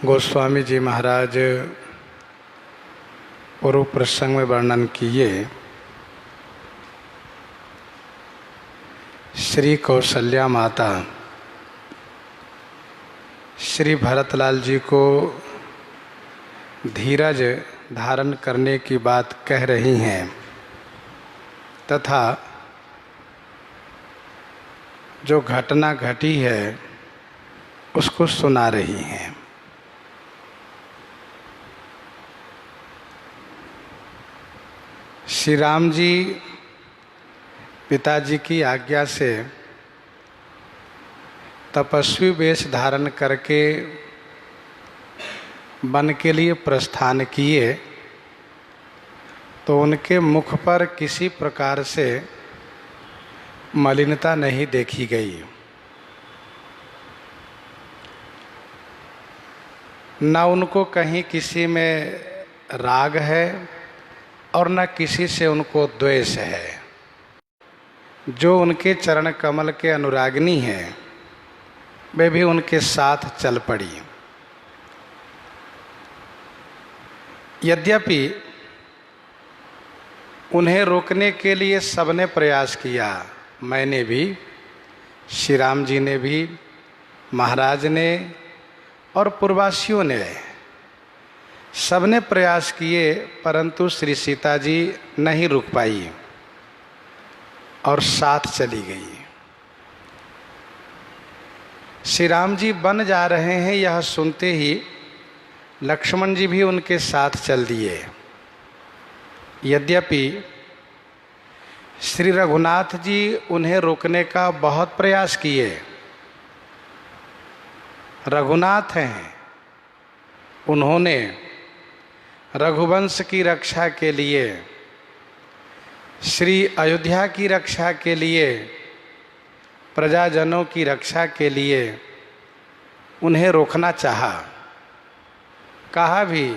गोस्वामी जी महाराज पूर्व प्रसंग में वर्णन किए श्री कौशल्या माता श्री भरतलाल जी को धीरज धारण करने की बात कह रही हैं तथा जो घटना घटी है उसको सुना रही हैं। श्री राम जी पिताजी की आज्ञा से तपस्वी वेश धारण करके वन के लिए प्रस्थान किए तो उनके मुख पर किसी प्रकार से मलिनता नहीं देखी गई। न उनको कहीं किसी में राग है और न किसी से उनको द्वेष है। जो उनके चरण कमल के अनुरागिनी हैं वे भी उनके साथ चल पड़ी। यद्यपि उन्हें रोकने के लिए सबने प्रयास किया, मैंने भी, श्री राम जी ने भी, महाराज ने और पूर्ववासियों ने, सबने प्रयास किए, परंतु श्री सीता जी नहीं रुक पाई और साथ चली गई। श्री राम जी वन जा रहे हैं यह सुनते ही लक्ष्मण जी भी उनके साथ चल दिए। यद्यपि श्री रघुनाथ जी उन्हें रोकने का बहुत प्रयास किए। रघुनाथ हैं, उन्होंने रघुवंश की रक्षा के लिए, श्री अयोध्या की रक्षा के लिए, प्रजाजनों की रक्षा के लिए उन्हें रोकना चाहा। कहा भी,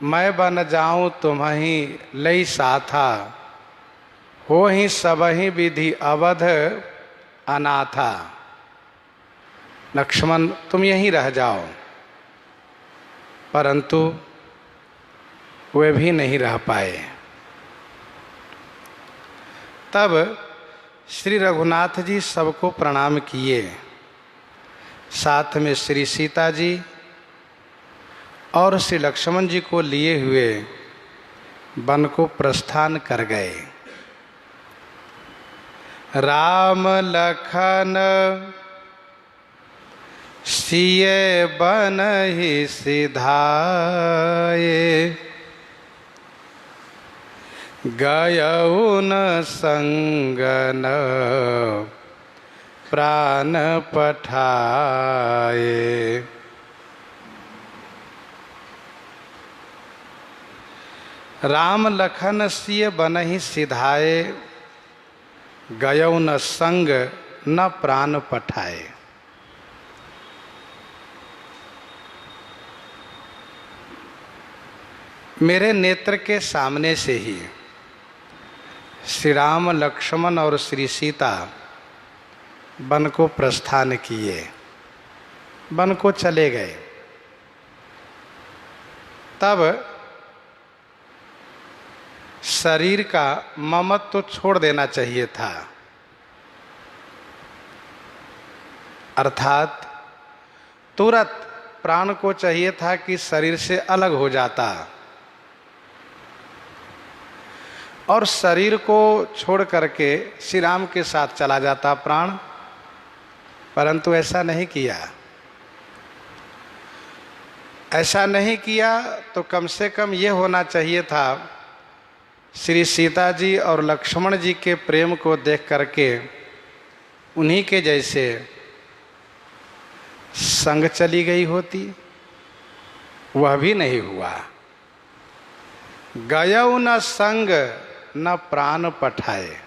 मैं बन जाऊं तुम्हीं लई साथा, हो ही सबहि विधि अवध अनाथा। लक्ष्मण तुम यहीं रह जाओ, परंतु वे भी नहीं रह पाए। तब श्री रघुनाथ जी सबको प्रणाम किए, साथ में श्री सीता जी और श्री लक्ष्मण जी को लिए हुए वन को प्रस्थान कर गए। राम लखन सिए बनहि सिधाए, गयउ न संगन प्राण पठाए। राम लखन सिय बनहि सिधाए, गयउ न संग न प्राण पठाए। मेरे नेत्र के सामने से ही श्री राम, लक्ष्मण और श्री सीता वन को प्रस्थान किए, वन को चले गए। तब शरीर का ममत्व तो छोड़ देना चाहिए था, अर्थात तुरंत प्राण को चाहिए था कि शरीर से अलग हो जाता और शरीर को छोड़ करके श्री राम के साथ चला जाता प्राण, परंतु ऐसा नहीं किया। ऐसा नहीं किया तो कम से कम ये होना चाहिए था, श्री सीता जी और लक्ष्मण जी के प्रेम को देख करके उन्हीं के जैसे संग चली गई होती। वह भी नहीं हुआ। गयउ न संग न प्राण पठाए,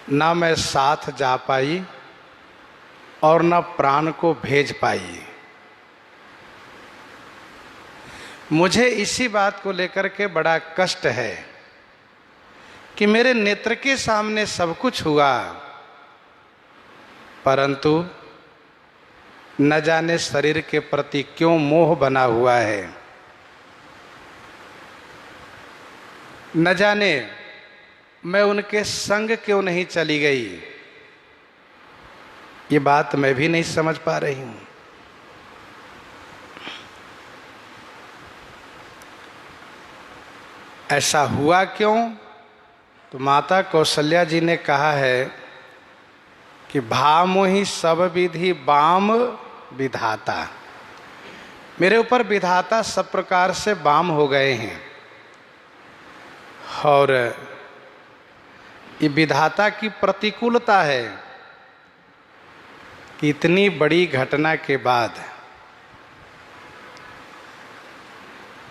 न मैं साथ जा पाई और न प्राण को भेज पाई। मुझे इसी बात को लेकर के बड़ा कष्ट है कि मेरे नेत्र के सामने सब कुछ हुआ, परंतु न जाने शरीर के प्रति क्यों मोह बना हुआ है, न जाने मैं उनके संग क्यों नहीं चली गई। ये बात मैं भी नहीं समझ पा रही हूं। ऐसा हुआ क्यों? तो माता कौशल्या जी ने कहा है कि भामोहि सब विधि बाम विधाता। मेरे ऊपर विधाता सब प्रकार से बाम हो गए हैं, और ये विधाता की प्रतिकूलता है कि इतनी बड़ी घटना के बाद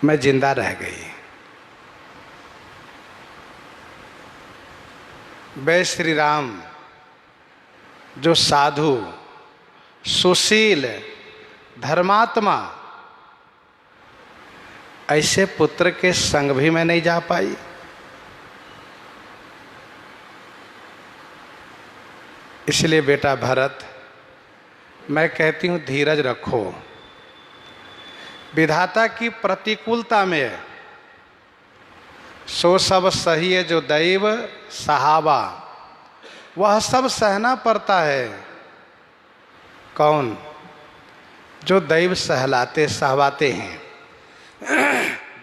मैं जिंदा रह गई। वे श्री राम जो साधु, सुशील, धर्मात्मा, ऐसे पुत्र के संग भी मैं नहीं जा पाई। इसलिए बेटा भरत, मैं कहती हूं धीरज रखो। विधाता की प्रतिकूलता में सो सब सही है जो दैव सहावा, वह सब सहना पड़ता है। कौन? जो दैव सहलाते सहवाते हैं,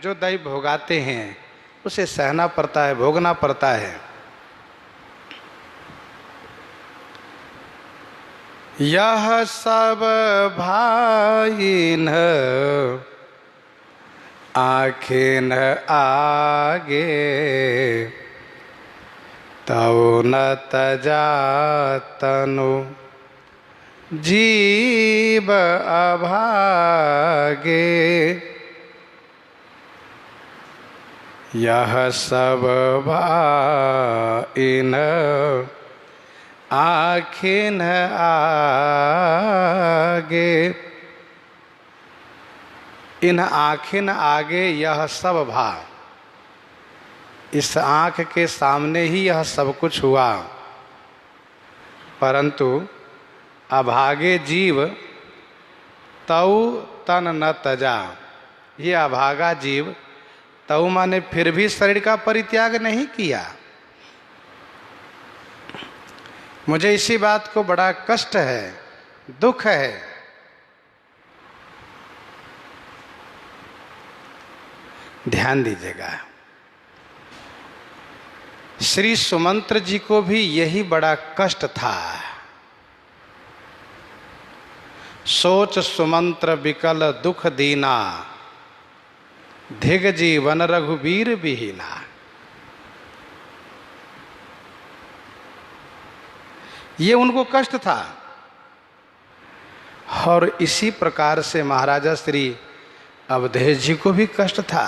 जो दैव भोगाते हैं, उसे सहना पड़ता है, भोगना पड़ता है। यह सब भाईन आखिन आगे, तौ न तजा तनु जीव अभागे। यह सब भाईन आखिन आगे, इन आखिन आगे यह सब भा, इस आँख के सामने ही यह सब कुछ हुआ, परंतु अभागे जीव तौ तन न तजा। ये अभागा जीव तौ माने फिर भी शरीर का परित्याग नहीं किया। मुझे इसी बात को बड़ा कष्ट है, दुख है। ध्यान दीजिएगा, श्री सुमंत्र जी को भी यही बड़ा कष्ट था। सोच सुमंत्र विकल दुख दीना, धिग जीवन रघुवीर विहीना। ये उनको कष्ट था, और इसी प्रकार से महाराजा श्री अवधेश जी को भी कष्ट था।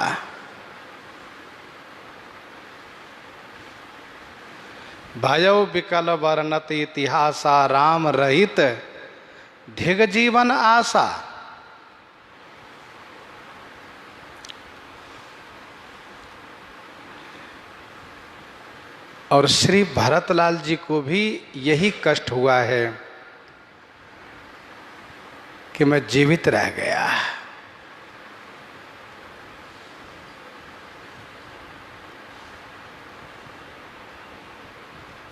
भयौ विकल वर्णत इतिहासा, राम रहित धिग जीवन आशा। और श्री भरतलाल जी को भी यही कष्ट हुआ है कि मैं जीवित रह गया।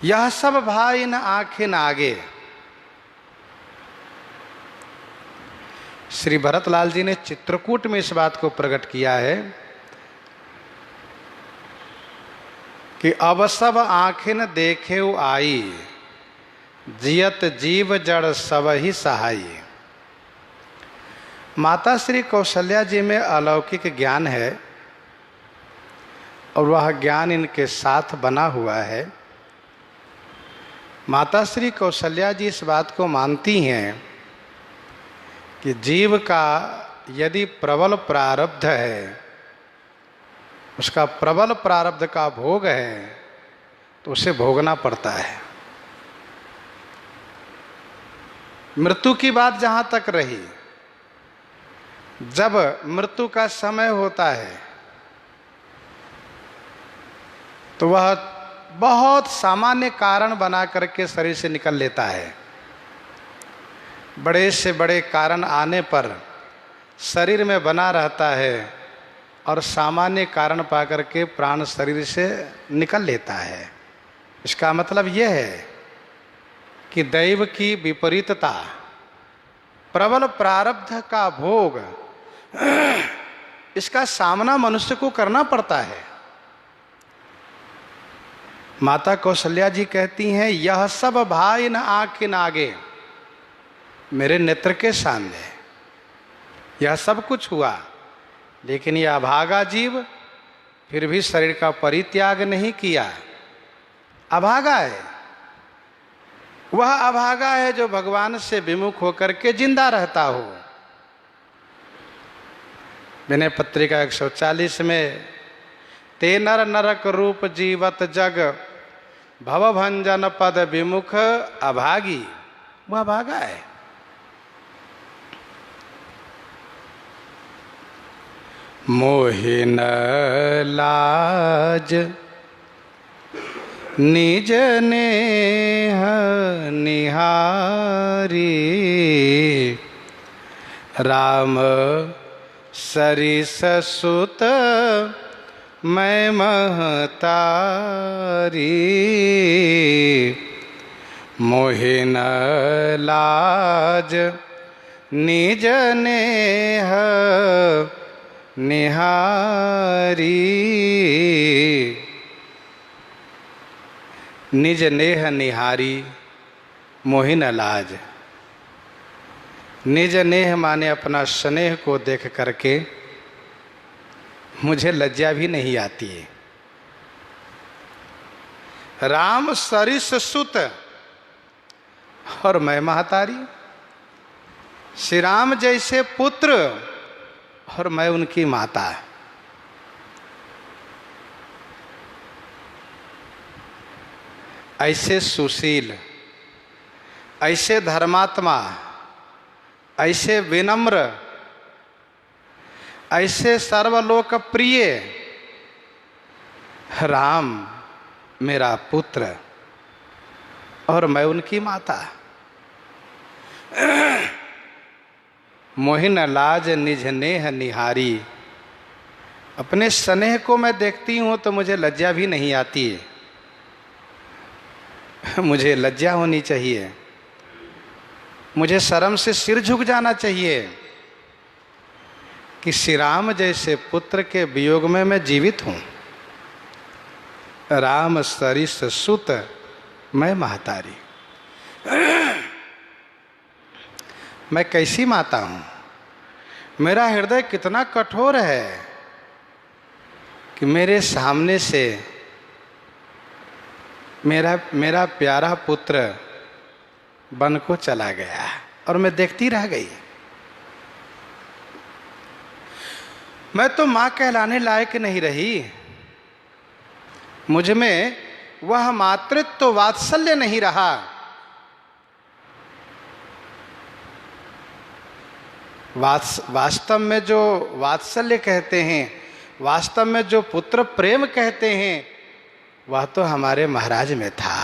यह सब भाई न आंखें आगे। श्री भरतलाल जी ने चित्रकूट में इस बात को प्रकट किया है कि अब सब आँखिन देखे आई, जियत जीव जड़ सब ही सहाई। माता श्री कौशल्या जी में अलौकिक ज्ञान है, और वह ज्ञान इनके साथ बना हुआ है। माता श्री कौशल्या जी इस बात को मानती हैं कि जीव का यदि प्रबल प्रारब्ध है, उसका प्रबल प्रारब्ध का भोग है, तो उसे भोगना पड़ता है। मृत्यु की बात जहाँ तक रही, जब मृत्यु का समय होता है तो वह बहुत सामान्य कारण बना करके शरीर से निकल लेता है। बड़े से बड़े कारण आने पर शरीर में बना रहता है और सामान्य कारण पाकर के प्राण शरीर से निकल लेता है। इसका मतलब यह है कि दैव की विपरीतता, प्रबल प्रारब्ध का भोग, इसका सामना मनुष्य को करना पड़ता है। माता कौशल्या जी कहती हैं, यह सब भाई न आँख आगे, मेरे नेत्र के सामने यह सब कुछ हुआ, लेकिन यह अभागा जीव फिर भी शरीर का परित्याग नहीं किया। अभागा है, वह अभागा है जो भगवान से विमुख होकर के जिंदा रहता हो। विनय पत्रिका 140 में, ते नर नरक रूप जीवत जग, भवभंजन पद विमुख अभागी, वह अभागा है। मोहि न लाज निज नेह निहारी, राम सरिस सुत मैं महतारी, मोहि न लाज निज नेह निहारी, निज नेह निहारी मोहि न लाज। निज नेह माने अपना स्नेह को देख करके मुझे लज्जा भी नहीं आती है। राम सरिस सुत और मैं महतारी, श्री राम जैसे पुत्र और मैं उनकी माता। ऐसे सुशील, ऐसे धर्मात्मा, ऐसे विनम्र, ऐसे सर्वलोकप्रिय राम मेरा पुत्र और मैं उनकी माता। मोहि न लाज निज नेह निहारी, अपने स्नेह को मैं देखती हूँ तो मुझे लज्जा भी नहीं आती है। मुझे लज्जा होनी चाहिए, मुझे शर्म से सिर झुक जाना चाहिए कि श्री राम जैसे पुत्र के वियोग में मैं जीवित हूँ। राम सरिस सुत मैं महतारी। मैं कैसी माता हूँ, मेरा हृदय कितना कठोर है कि मेरे सामने से मेरा प्यारा पुत्र बन को चला गया और मैं देखती रह गई। मैं तो माँ कहलाने लायक नहीं रही, मुझ में वह मातृत्व वात्सल्य नहीं रहा। वास्तव में जो वात्सल्य कहते हैं, वास्तव में जो पुत्र प्रेम कहते हैं, वह तो हमारे महाराज में था।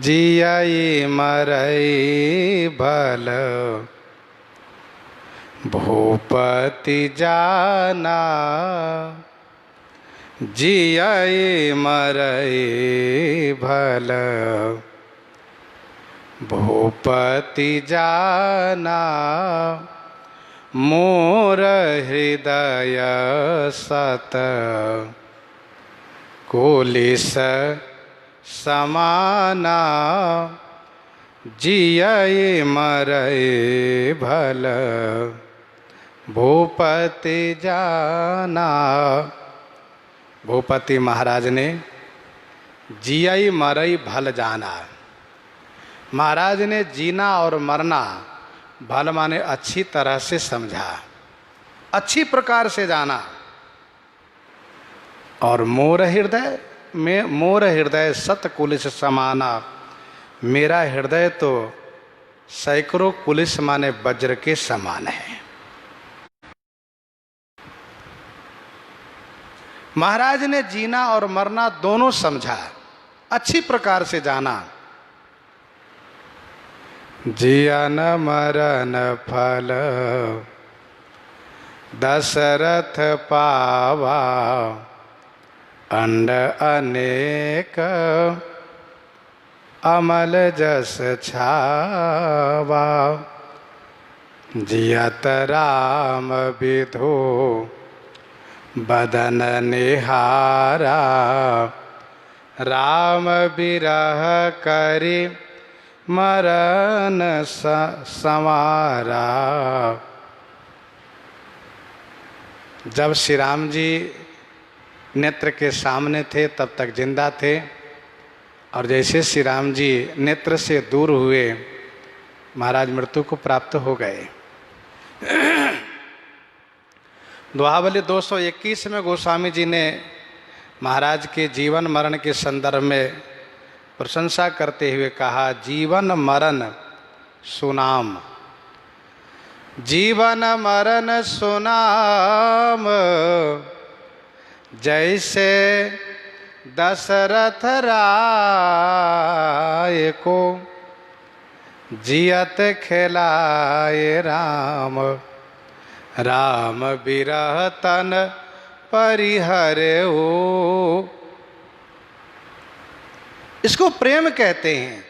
जियाई मरई भल भूपति जाना, जियाई मरई भल भूपति जाना, मोर हृदय सत कुलिस समाना, जियइ मरई भल भूपति जाना। भूपति महाराज ने जियइ मरई भल जाना, महाराज ने जीना और मरना, भल माने अच्छी तरह से समझा, अच्छी प्रकार से जाना। और मोर हृदय में, मोर हृदय सत कुलिस समाना, मेरा हृदय तो सैकड़ों कुलिस माने वज्र के समान है। महाराज ने जीना और मरना दोनों समझा, अच्छी प्रकार से जाना। जियन मरण फल दशरथ पावा, अंड अनेक अमल जस छावा। जियत राम विधो बदन निहारा, राम बिरह करि मरण संवारा। जब श्री राम जी नेत्र के सामने थे तब तक जिंदा थे, और जैसे श्री राम जी नेत्र से दूर हुए महाराज मृत्यु को प्राप्त हो गए। दोहावली 221 में गोस्वामी जी ने महाराज के जीवन मरण के संदर्भ में प्रशंसा करते हुए कहा, जीवन मरण सुनाम, जीवन मरण सुनाम, जैसे दशरथ राय को जियत खिलाए राम, राम बिरह तन परिहरे हो। इसको प्रेम कहते हैं।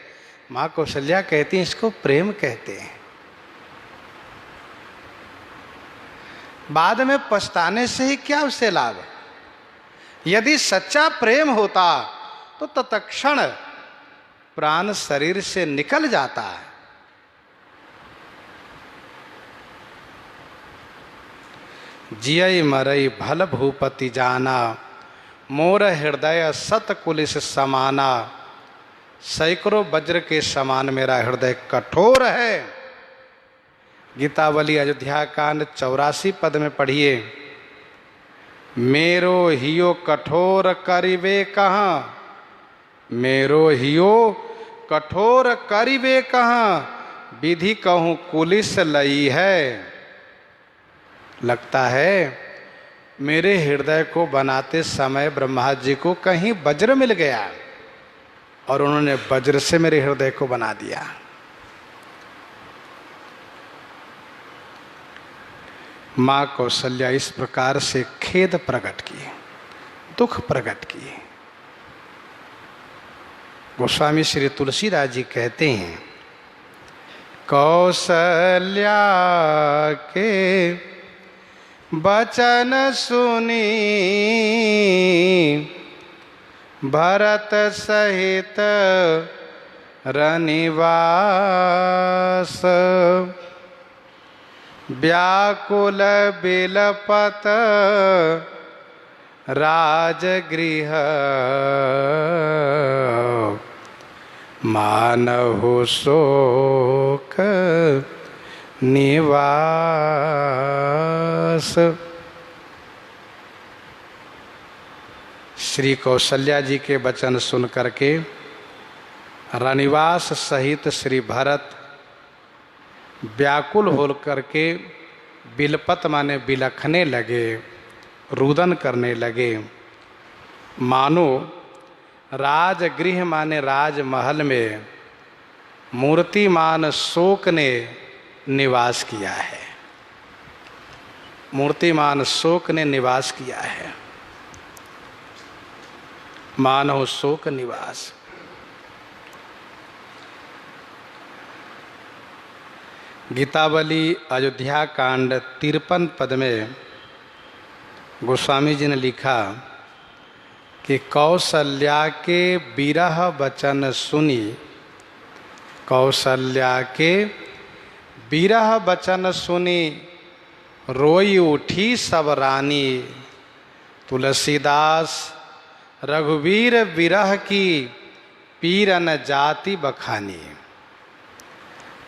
माँ कौशल्या कहती हैं इसको प्रेम कहते हैं। बाद में पछताने से ही क्या उससे लाभ। यदि सच्चा प्रेम होता तो तत्क्षण प्राण शरीर से निकल जाता है। जियई मरई भल भूपति जाना, मोर हृदय सत कुलिस समाना। सैकड़ों वज्र के समान मेरा हृदय कठोर है। गीतावली अयोध्या कांड 84 पद में पढ़िए, मेरो हियो कठोर करिबे कहाँ, मेरो हियो कठोर करिबे कहाँ, विधि कहूँ कुलिस लई है। लगता है मेरे हृदय को बनाते समय ब्रह्मा जी को कहीं वज्र मिल गया और उन्होंने वज्र से मेरे हृदय को बना दिया। माँ कौशल्या इस प्रकार से खेद प्रकट किए, दुख प्रकट किए। गोस्वामी श्री तुलसीदास जी कहते हैं, कौशल्या के वचन सुनी भरत सहित रनिवास, व्याकुल बिलपत राजगृह, मानहु शोक निवास। श्री कौशल्या जी के वचन सुन करके रनिवास सहित श्री भरत व्याकुल हो करके बिलपत माने बिलखने लगे, रुदन करने लगे। मानो राजगृह माने राजमहल में मूर्तिमान शोक ने निवास किया है। मूर्तिमान शोक ने निवास किया है। मानव शोक निवास। गीतावली अयोध्या कांड 53 पद में गोस्वामी जी ने लिखा कि कौशल्या के बिरह वचन सुनी, कौशल्या के बिरह वचन सुनी, रोई उठी सब रानी। तुलसीदास रघुवीर बिरह की, पीरन जाति बखानी।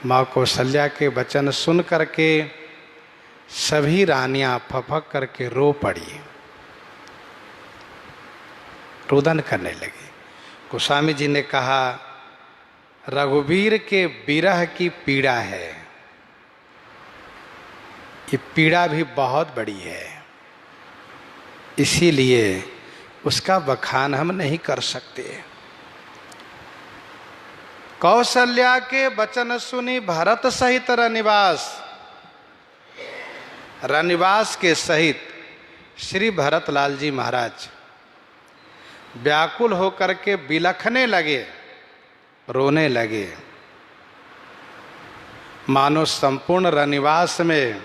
माँ कौशल्या के वचन सुन करके सभी रानियां फपक करके रो पड़ी, रुदन करने लगी। गोस्वामी जी ने कहा, रघुवीर के बिरह की पीड़ा है, ये पीड़ा भी बहुत बड़ी है, इसीलिए उसका बखान हम नहीं कर सकते। कौशल्या के वचन सुनी भरत सहित रनिवास। रनिवास के सहित श्री भरतलाल जी महाराज व्याकुल होकर के बिलखने लगे, रोने लगे, मानो संपूर्ण रनिवास में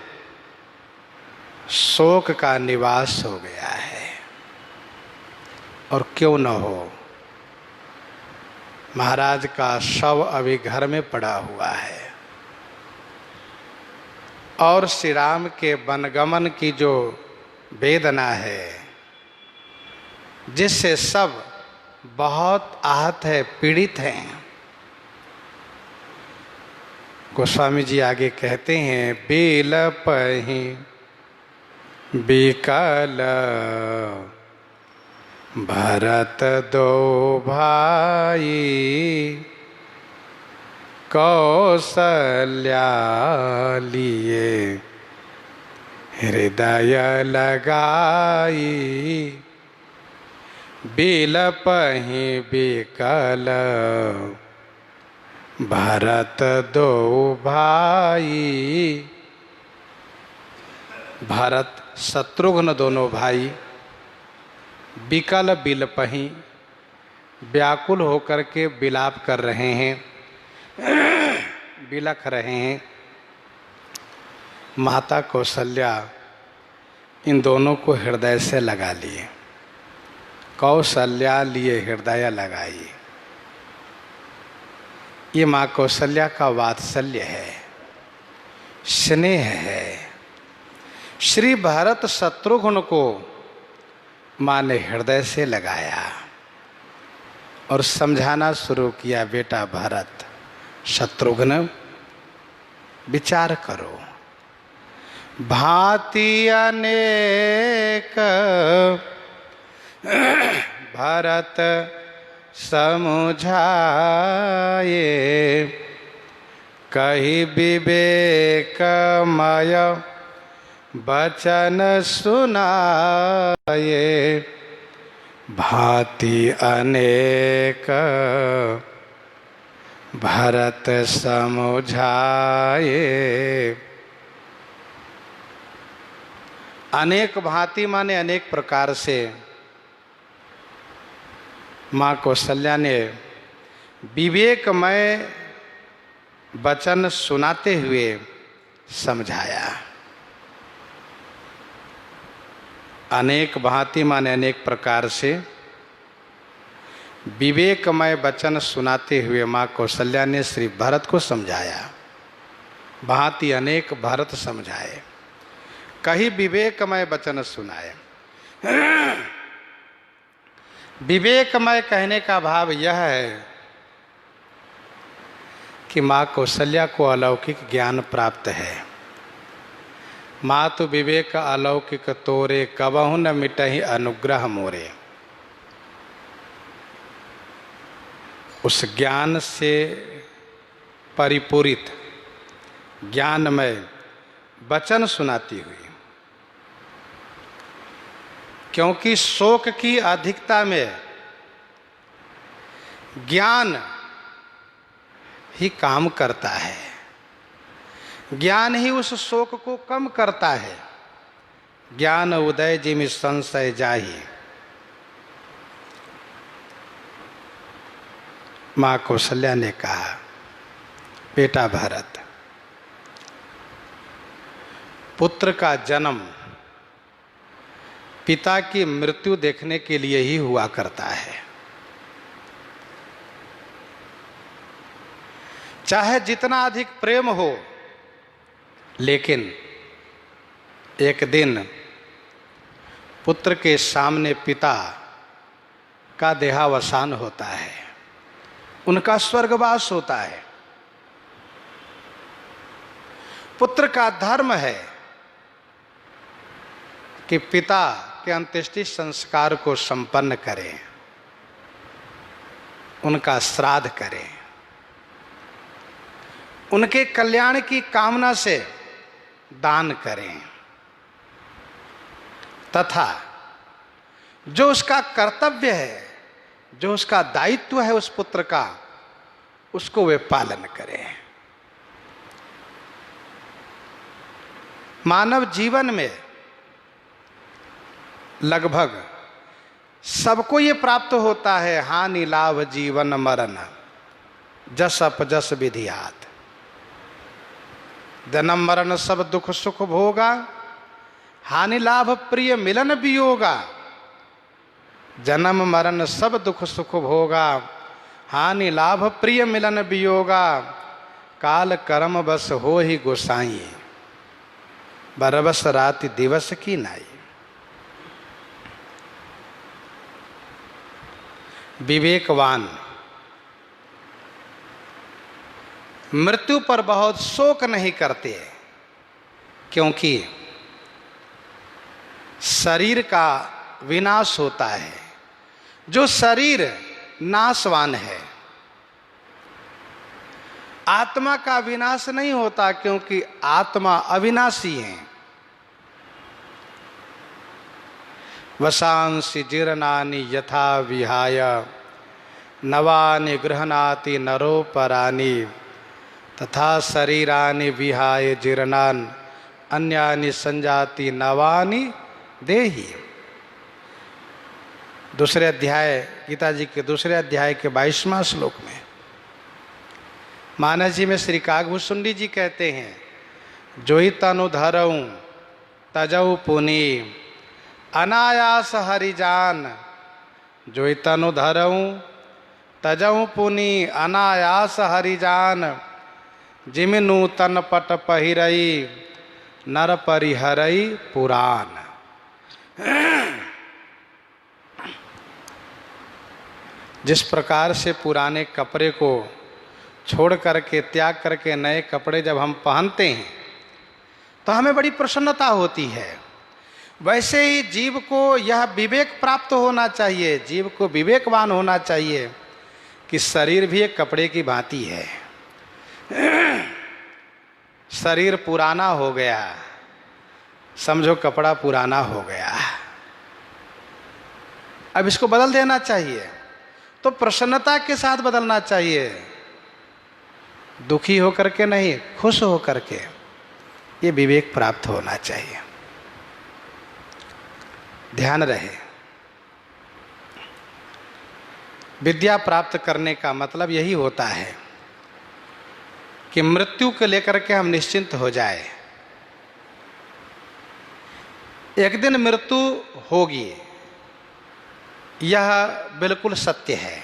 शोक का निवास हो गया है। और क्यों न हो, महाराज का शव अभी घर में पड़ा हुआ है और श्री राम के वनगमन की जो वेदना है, जिससे सब बहुत आहत है, पीड़ित हैं। गोस्वामी जी आगे कहते हैं, बिलपहि बिकल भरत दो भाई, कौशल्या लिए हृदय लगाई। बिलपहि बिकल भरत दो भाई। भरत शत्रुघ्न दोनों भाई बिकल बिलपहि व्याकुल होकर के विलाप कर रहे हैं, बिलख रहे हैं। माता कौशल्या इन दोनों को हृदय से लगा लिए। कौशल्या लिए हृदय लगाई। ये माँ कौशल्या का वात्सल्य है, स्नेह है। श्री भरत शत्रुघ्न को माँ ने हृदय से लगाया और समझाना शुरू किया, बेटा भरत, शत्रुघ्न, विचार करो। भांति अनेक भरत समुझाए, कही विवेकमय वचन सुनाए। भांति अनेक भरत समुझाए। अनेक भांति माने अनेक प्रकार से माँ कौशल्या ने विवेकमय वचन सुनाते हुए समझाया। अनेक भांति माने अनेक प्रकार से विवेकमय वचन सुनाते हुए माँ कौशल्या ने श्री भरत को समझाया। भांति अनेक भरत समझाए, कहीं विवेकमय वचन सुनाए। विवेकमय कहने का भाव यह है कि माँ कौशल्या को अलौकिक ज्ञान प्राप्त है। मातु विवेक अलौकिक तोरे, कबहु न मिटहि अनुग्रह मोरे। उस ज्ञान से परिपूरित ज्ञानमय वचन सुनाती हुई, क्योंकि शोक की अधिकता में ज्ञान ही काम करता है, ज्ञान ही उस शोक को कम करता है। ज्ञान उदय जिमि संशय जाहि। माँ कौशल्या ने कहा, बेटा भरत, पुत्र का जन्म पिता की मृत्यु देखने के लिए ही हुआ करता है। चाहे जितना अधिक प्रेम हो, लेकिन एक दिन पुत्र के सामने पिता का देहावसान होता है, उनका स्वर्गवास होता है। पुत्र का धर्म है कि पिता के अंत्येष्टि संस्कार को संपन्न करें, उनका श्राद्ध करें, उनके कल्याण की कामना से दान करें, तथा जो उसका कर्तव्य है, जो उसका दायित्व है उस पुत्र का, उसको वे पालन करें। मानव जीवन में लगभग सबको ये प्राप्त होता है, हानि लाभ जीवन मरण जस अपजस विधियात। जन्म मरण सब दुख सुख भोगा, हानि लाभ प्रिय मिलन वियोगा। जन्म मरण सब दुख सुख भोगा, हानि लाभ प्रिय मिलन वियोगा। काल कर्म बस हो ही गोसाई, बरबस राति दिवस की नाई। विवेकवान मृत्यु पर बहुत शोक नहीं करते, क्योंकि शरीर का विनाश होता है। जो शरीर नाशवान है, आत्मा का विनाश नहीं होता, क्योंकि आत्मा अविनाशी है। वसांसि जीर्णानि यथा विहाय, नवानि गृह्णाति नरोपराणि। तथा शरीरानि विहाय जीर्णान्, अन्यानि संजाति नवानि देहि। दूसरे अध्याय, गीता जी के दूसरे अध्याय के 22वां श्लोक में मानस जी में श्री काकभूषुंडी जी कहते हैं, जोहि तनु धरऊं तजऊ पुनि, अनायास हरिजान। जोहि तनु धरऊं तजऊ पुनि, अनायास हरिजान। जिम नूतन पट पहिरई, नर परिहरई पुराण। जिस प्रकार से पुराने कपड़े को छोड़ करके, त्याग करके नए कपड़े जब हम पहनते हैं तो हमें बड़ी प्रसन्नता होती है, वैसे ही जीव को यह विवेक प्राप्त होना चाहिए। जीव को विवेकवान होना चाहिए कि शरीर भी एक कपड़े की भांति है। शरीर पुराना हो गया, समझो कपड़ा पुराना हो गया, अब इसको बदल देना चाहिए। तो प्रसन्नता के साथ बदलना चाहिए, दुखी होकर के नहीं, खुश होकर के। ये विवेक प्राप्त होना चाहिए। ध्यान रहे, विद्या प्राप्त करने का मतलब यही होता है कि मृत्यु को लेकर के हम निश्चिंत हो जाए। एक दिन मृत्यु होगी, यह बिल्कुल सत्य है,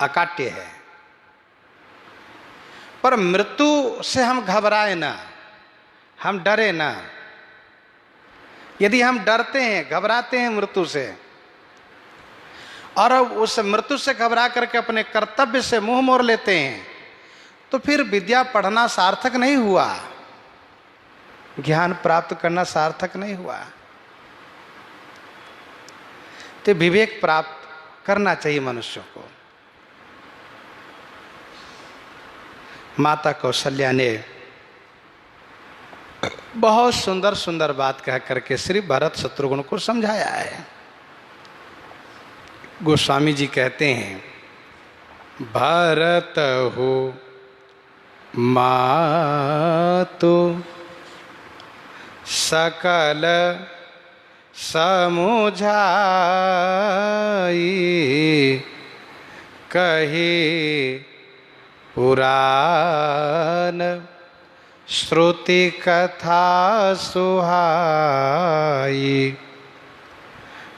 अकाट्य है। पर मृत्यु से हम घबराए ना, हम डरे ना। यदि हम डरते हैं, घबराते हैं मृत्यु से, और उस मृत्यु से घबरा करके अपने कर्तव्य से मुंह मोड़ लेते हैं, तो फिर विद्या पढ़ना सार्थक नहीं हुआ, ज्ञान प्राप्त करना सार्थक नहीं हुआ। तो विवेक प्राप्त करना चाहिए मनुष्य को। माता कौशल्या ने बहुत सुंदर सुंदर बात कह करके श्री भरत शत्रुघ्न को समझाया है। गोस्वामी जी कहते हैं, भरत हो मातु सकल समुझाई, कही पुराण श्रुति कथा सुहाई।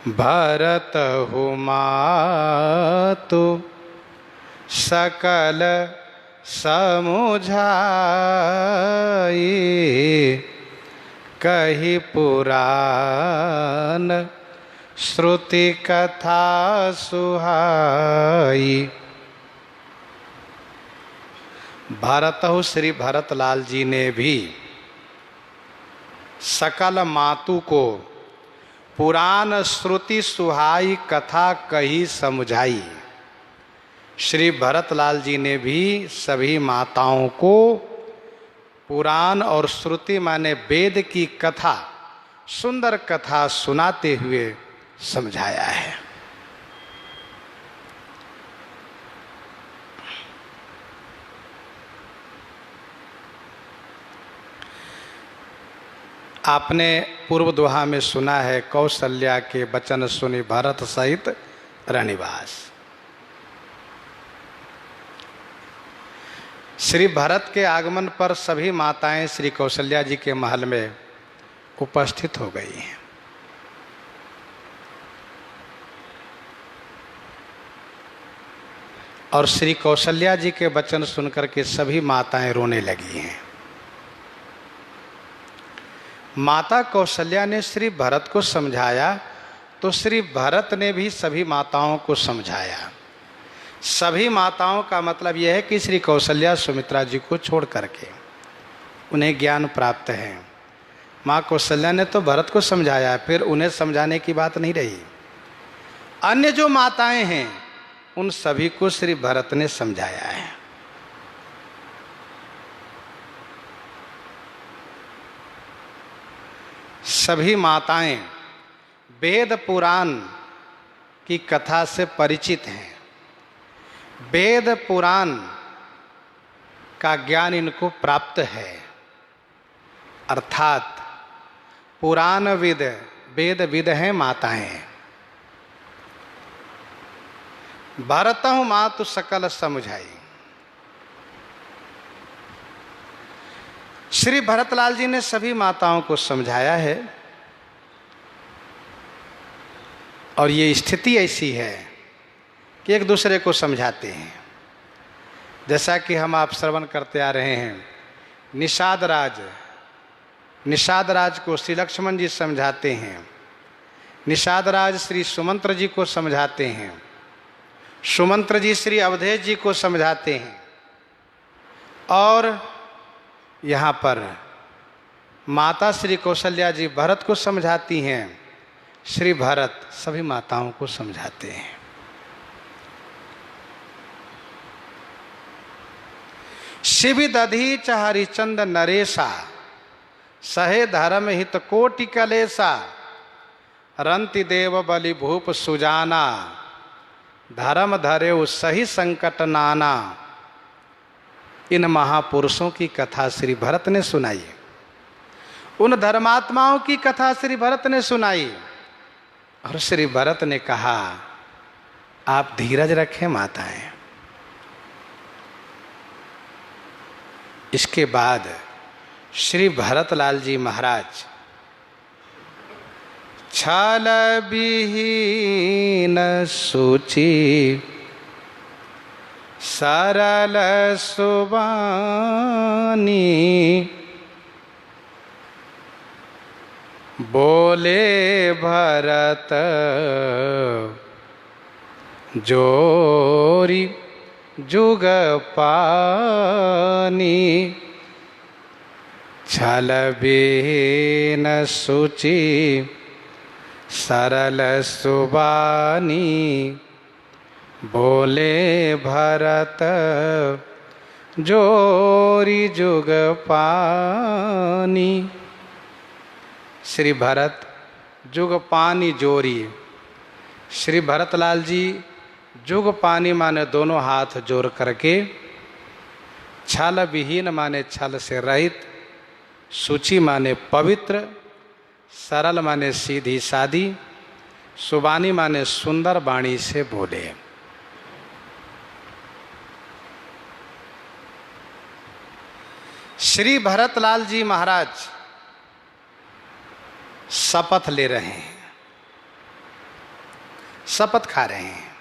भरत हो मातु सकल समुझाई, कही पुराण श्रुति कथा सुहाई। भरतहु श्री भरतलाल जी ने भी सकल मातु को पुराण श्रुति सुहाई कथा कही समझाई। श्री भरतलाल जी ने भी सभी माताओं को पुराण और श्रुति माने वेद की कथा, सुंदर कथा सुनाते हुए समझाया है। आपने पूर्व दोहा में सुना है, कौशल्या के वचन सुनी भरत सहित रनिवास। श्री भरत के आगमन पर सभी माताएं श्री कौशल्या जी के महल में उपस्थित हो गई हैं। और श्री कौशल्या जी के वचन सुनकर के सभी माताएं रोने लगी हैं। माता कौशल्या ने श्री भरत को समझाया तो श्री भरत ने भी सभी माताओं को समझाया। सभी माताओं का मतलब यह है कि श्री कौशल्या सुमित्रा जी को छोड़ करके उन्हें ज्ञान प्राप्त है। माँ कौशल्या ने तो भरत को समझाया, फिर उन्हें समझाने की बात नहीं रही। अन्य जो माताएं हैं उन सभी को श्री भरत ने समझाया है। सभी माताएं वेद पुराण की कथा से परिचित हैं। वेद पुराण का ज्ञान इनको प्राप्त है, अर्थात पुराण विद, वेद विद हैं माताएं। भरतहु मातु सकल समुझाई। श्री भरतलाल जी ने सभी माताओं को समझाया है। और ये स्थिति ऐसी है कि एक दूसरे को समझाते हैं। जैसा कि हम आप श्रवण करते आ रहे हैं, निषाद राज को श्री लक्ष्मण जी समझाते हैं, निषाद राज श्री सुमंत्र जी को समझाते हैं, सुमंत्र जी श्री अवधेश जी को समझाते हैं। और यहाँ पर माता श्री कौशल्या जी भरत को समझाती हैं, श्री भरत सभी माताओं को समझाते हैं। शिवि दधी च हरिचंद नरेशा, सहे धर्म हित कोटि कलेसा, रंति देव बलि भूप सुजाना, धर्म धरेउ सही संकट नाना। इन महापुरुषों की कथा श्री भरत ने सुनाई, उन धर्मात्माओं की कथा श्री भरत ने सुनाई। और श्री भरत ने कहा, आप धीरज रखें माताएं। इसके बाद श्री भरतलाल जी महाराज छल विहीन सूची सरल सुबानी, बोले भरत जोरी जुग पानी, छल विहीन सूची सरल सुबानी, बोले भरत जोरी जुग पानी। श्री भरत जुग पानी जोरी। श्री भरतलाल जी जुग पानी माने दोनों हाथ जोड़ करके, छल विहीन माने छल से रहित, सूची माने पवित्र, सरल माने सीधी सादी, सुबानी माने सुंदर वाणी से बोले। श्री भरतलाल जी महाराज शपथ ले रहे हैं, शपथ खा रहे हैं,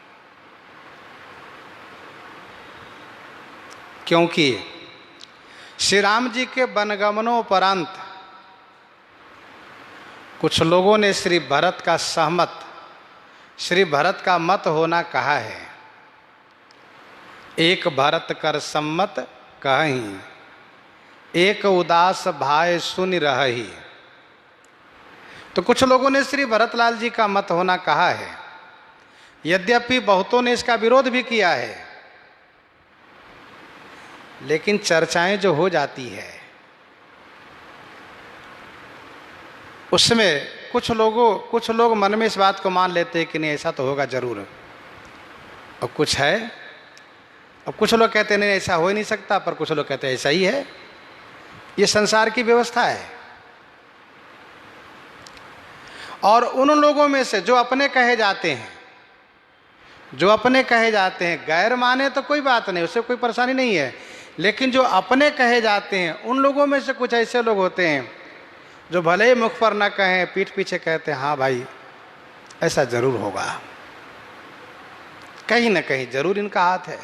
क्योंकि श्री राम जी के वनगमनोपरांत कुछ लोगों ने श्री भरत का सहमत, श्री भरत का मत होना कहा है। एक भरत कर सम्मत कहीं, एक उदास भाई सुन रही। तो कुछ लोगों ने श्री भरतलाल जी का मत होना कहा है, यद्यपि बहुतों ने इसका विरोध भी किया है। लेकिन चर्चाएं जो हो जाती है उसमें कुछ लोग मन में इस बात को मान लेते हैं कि नहीं ऐसा तो होगा जरूर, और कुछ है, और कुछ लोग कहते हैं नहीं ऐसा हो ही नहीं सकता, पर कुछ लोग कहते हैं ऐसा ही है। ये संसार की व्यवस्था है। और उन लोगों में से जो अपने कहे जाते हैं, जो अपने कहे जाते हैं, गैर माने तो कोई बात नहीं, उससे कोई परेशानी नहीं है, लेकिन जो अपने कहे जाते हैं उन लोगों में से कुछ ऐसे लोग होते हैं जो भले ही मुख पर ना कहें, पीठ पीछे कहते हैं हाँ भाई ऐसा जरूर होगा, कहीं ना कहीं जरूर इनका हाथ है,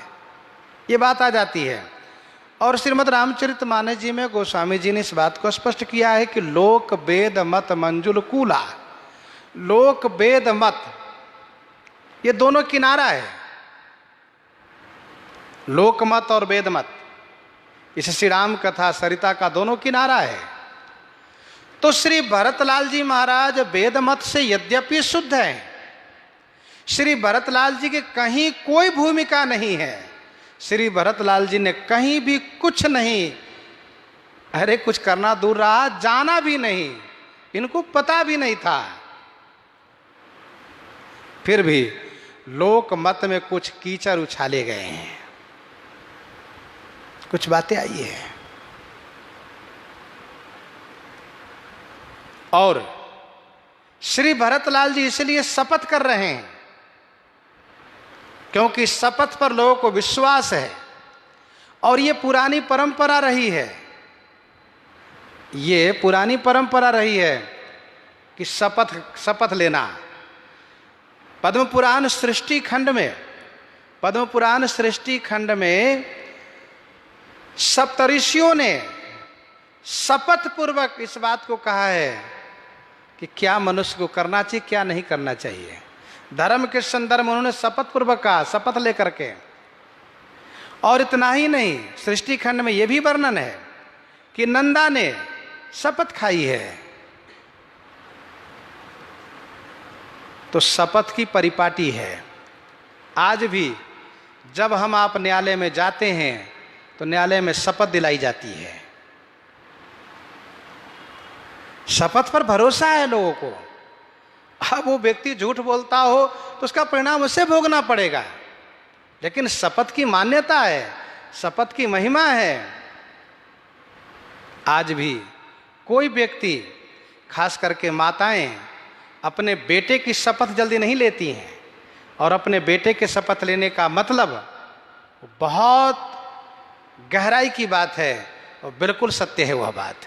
ये बात आ जाती है। और श्रीमद् रामचरितमानस जी में गोस्वामी जी ने इस बात को स्पष्ट किया है कि लोक वेद मत मंजुल कूला, लोक वेद मत ये दोनों किनारा है, लोक मत और वेद मत, इस श्री राम कथा सरिता का दोनों किनारा है। तो श्री भरतलाल जी महाराज वेद मत से यद्यपि शुद्ध हैं, श्री भरतलाल जी की कहीं कोई भूमिका नहीं है, श्री भरतलाल जी ने कहीं भी कुछ नहीं, अरे कुछ करना दूर रहा, जाना भी नहीं, इनको पता भी नहीं था, फिर भी लोक मत में कुछ कीचड़ उछाले गए हैं, कुछ बातें आई है। और श्री भरतलाल जी इसलिए शपथ कर रहे हैं क्योंकि शपथ पर लोगों को विश्वास है, और ये पुरानी परंपरा रही है, ये पुरानी परंपरा रही है कि शपथ लेना। पद्म पुराण सृष्टि खंड में, पद्म पुराण सृष्टि खंड में सप्तऋषियों ने शपथ पूर्वक इस बात को कहा है कि क्या मनुष्य को करना चाहिए, क्या नहीं करना चाहिए। धर्म के संदर्भ में उन्होंने शपथ पूर्वक कहा, शपथ लेकर के। और इतना ही नहीं, सृष्टि खंड में यह भी वर्णन है कि नंदा ने शपथ खाई है। तो शपथ की परिपाटी है। आज भी जब हम आप न्यायालय में जाते हैं तो न्यायालय में शपथ दिलाई जाती है, शपथ पर भरोसा है लोगों को। अब वो व्यक्ति झूठ बोलता हो तो उसका परिणाम उसे भोगना पड़ेगा, लेकिन शपथ की मान्यता है, शपथ की महिमा है। आज भी कोई व्यक्ति, खास करके माताएं, अपने बेटे की शपथ जल्दी नहीं लेती हैं, और अपने बेटे के शपथ लेने का मतलब बहुत गहराई की बात है और बिल्कुल सत्य है वह बात।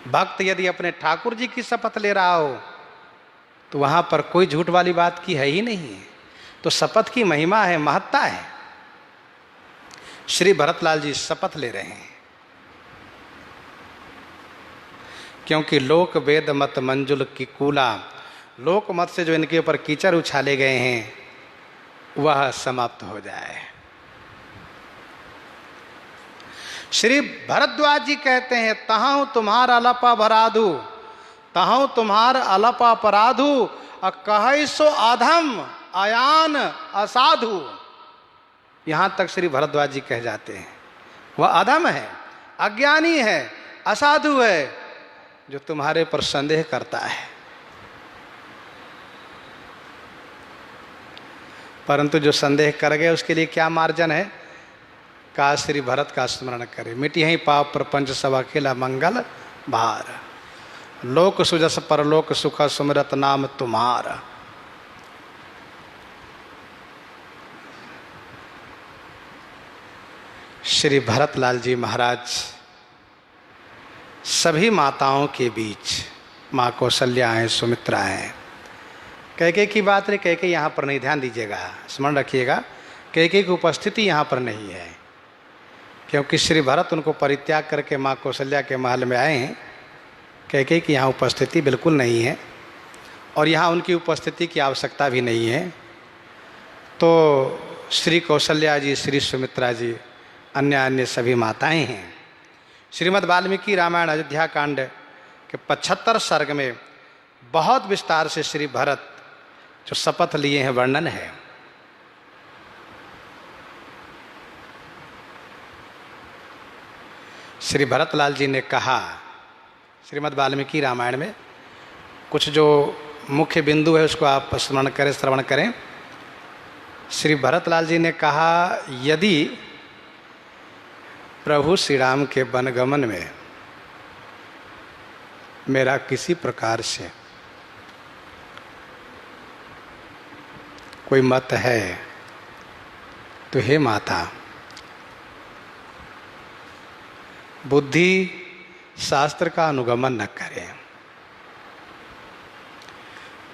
भक्त यदि अपने ठाकुर जी की शपथ ले रहा हो तो वहां पर कोई झूठ वाली बात की है ही नहीं। तो शपथ की महिमा है, महत्ता है। श्री भरतलाल जी शपथ ले रहे हैं क्योंकि लोक वेद मत मंजुल की कूला, लोक मत से जो इनके ऊपर कीचड़ उछाले गए हैं वह समाप्त हो जाए। श्री भरद्वाज जी कहते हैं, तहां तुम्हार अलपा भराधु, तहां तुम्हार अलपा अपराधु, कहे सो अधम अयान असाधु। यहां तक श्री भरद्वाज जी कह जाते हैं वह अधम है, अज्ञानी है, असाधु है, जो तुम्हारे पर संदेह करता है। परंतु जो संदेह कर गए उसके लिए क्या मार्जन है? का श्री भरत का स्मरण करे, मिटी ही पाप प्रपंच सब अकेला मंगल भार, लोक सुजस परलोक सुख सुमरत नाम तुम्हारा। श्री भरतलाल जी महाराज सभी माताओं के बीच, माँ कौशल्या हैं, सुमित्रा हैं, कैकेयी की बात नहीं, कैकेयी यहाँ पर नहीं, ध्यान दीजिएगा, स्मरण रखिएगा, कैकेयी की उपस्थिति यहाँ पर नहीं है, क्योंकि श्री भरत उनको परित्याग करके माँ कौशल्या के महल में आए हैं। कैकेयी की यहाँ उपस्थिति बिल्कुल नहीं है, और यहाँ उनकी उपस्थिति की आवश्यकता भी नहीं है। तो श्री कौशल्या जी, श्री सुमित्रा जी, अन्य अन्य सभी माताएं हैं। श्रीमद् वाल्मीकि रामायण अयोध्या कांड के 75 सर्ग में बहुत विस्तार से श्री भरत जो शपथ लिए हैं वर्णन है। श्री भरतलाल जी ने कहा, श्रीमद् वाल्मीकि रामायण में कुछ जो मुख्य बिंदु है उसको आप स्मरण करें, श्रवण करें। श्री भरतलाल जी ने कहा, यदि प्रभु श्री राम के वनगमन में मेरा किसी प्रकार से कोई मत है तो हे माता, बुद्धि शास्त्र का अनुगमन न करे,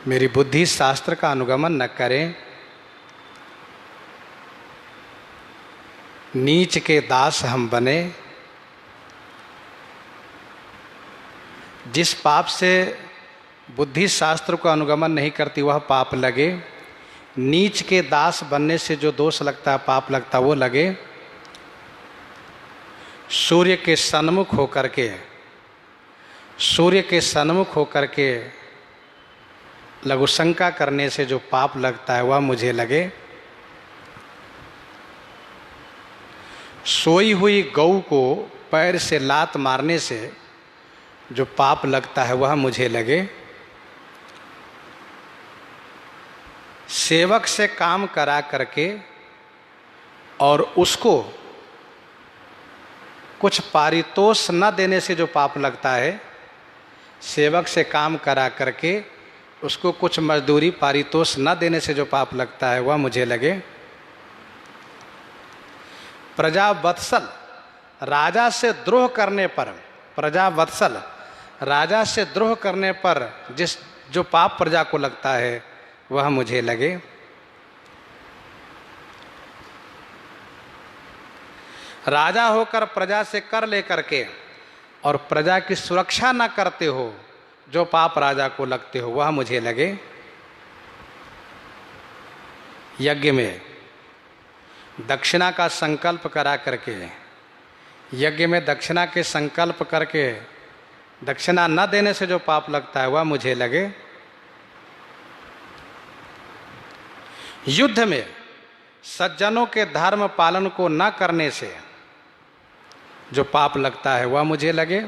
मेरी बुद्धि शास्त्र का अनुगमन न करे, नीच के दास हम बने। जिस पाप से बुद्धि शास्त्र को अनुगमन नहीं करती वह पाप लगे, नीच के दास बनने से जो दोष लगता है, पाप लगता, वो लगे। सूर्य के सन्मुख होकर के, सूर्य के सन्मुख होकर के लघुशंका करने से जो पाप लगता है वह मुझे लगे। सोई हुई गऊ को पैर से लात मारने से जो पाप लगता है वह मुझे लगे। सेवक से काम करा करके और उसको कुछ पारितोष न देने से जो पाप लगता है, सेवक से काम करा करके उसको कुछ मजदूरी पारितोष न देने से जो पाप लगता है वह मुझे लगे। प्रजा वत्सल राजा से द्रोह करने पर, प्रजा वत्सल राजा से द्रोह करने पर जो पाप प्रजा को लगता है वह मुझे लगे। राजा होकर प्रजा से कर लेकर के और प्रजा की सुरक्षा न करते हो, जो पाप राजा को लगते हो वह मुझे लगे। यज्ञ में दक्षिणा का संकल्प करा करके, यज्ञ में दक्षिणा के संकल्प करके दक्षिणा न देने से जो पाप लगता है वह मुझे लगे। युद्ध में सज्जनों के धर्म पालन को न करने से जो पाप लगता है वह मुझे लगे।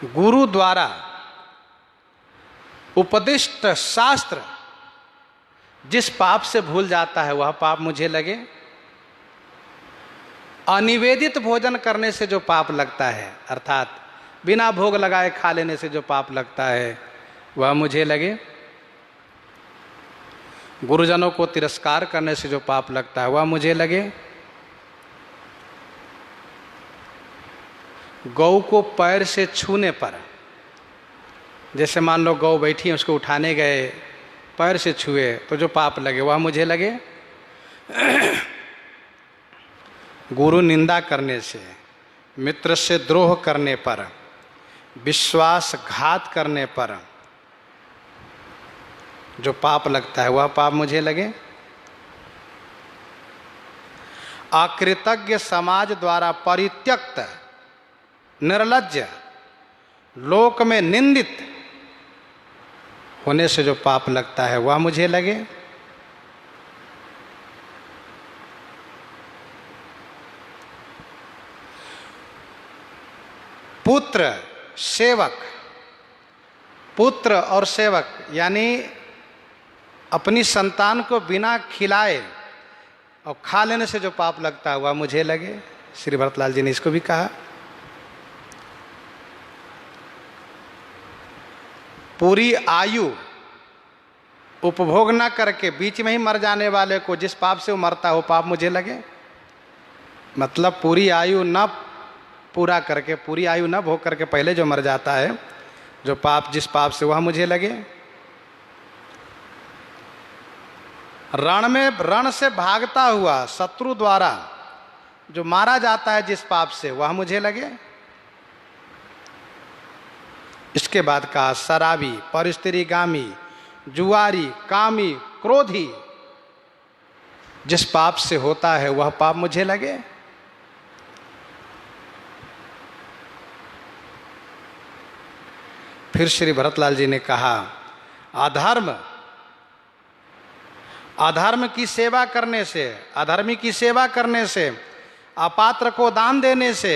गुरु द्वारा उपदिष्ट शास्त्र जिस पाप से भूल जाता है वह पाप मुझे लगे। अनिवेदित भोजन करने से जो पाप लगता है, अर्थात बिना भोग लगाए खा लेने से जो पाप लगता है वह मुझे लगे। गुरुजनों को तिरस्कार करने से जो पाप लगता है वह मुझे लगे। गौ को पैर से छूने पर, जैसे मान लो गौ बैठी है, उसको उठाने गए, पैर से छुए तो जो पाप लगे वह मुझे लगे। गुरु निंदा करने से, मित्र से द्रोह करने पर, विश्वासघात करने पर जो पाप लगता है वह पाप मुझे लगे। अकृतज्ञ समाज द्वारा परित्यक्त, निर्लज्ज, लोक में निंदित होने से जो पाप लगता है वह मुझे लगे। पुत्र सेवक, पुत्र और सेवक यानी अपनी संतान को बिना खिलाए और खा लेने से जो पाप लगता है वह मुझे लगे। श्री भरतलाल जी ने इसको भी कहा। पूरी आयु उपभोग न करके बीच में ही मर जाने वाले को जिस पाप से वो मरता है वो पाप मुझे लगे। मतलब पूरी आयु न पूरा करके, पूरी आयु न भोग करके पहले जो मर जाता है, जो पाप, जिस पाप से वह मुझे लगे। रण में रण से भागता हुआ शत्रु द्वारा जो मारा जाता है जिस पाप से वह मुझे लगे। इसके बाद कहा शराबी, परस्त्रीगामी, जुआरी, कामी, क्रोधी जिस पाप से होता है वह पाप मुझे लगे। फिर श्री भरतलाल जी ने कहा अधर्म, अधर्म की सेवा करने से, अधर्मी की सेवा करने से, अपात्र को दान देने से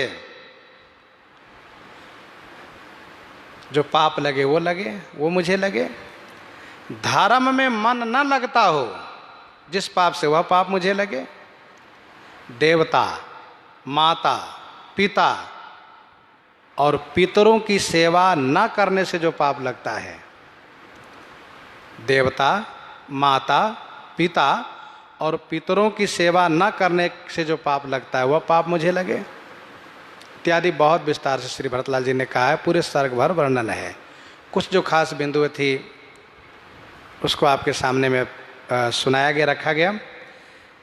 जो पाप लगे वो लगे, वो मुझे लगे। धर्म में मन न लगता हो जिस पाप से वह पाप मुझे लगे। देवता, माता, पिता और पितरों की सेवा न करने से जो पाप लगता है, देवता, माता, पिता और पितरों की सेवा न करने से जो पाप लगता है वह पाप मुझे लगे, इत्यादि बहुत विस्तार से श्री भरतलाल जी ने कहा है। पूरे सर्ग भर वर्णन है। कुछ जो खास बिंदुएं थी उसको आपके सामने में सुनाया गया, रखा गया।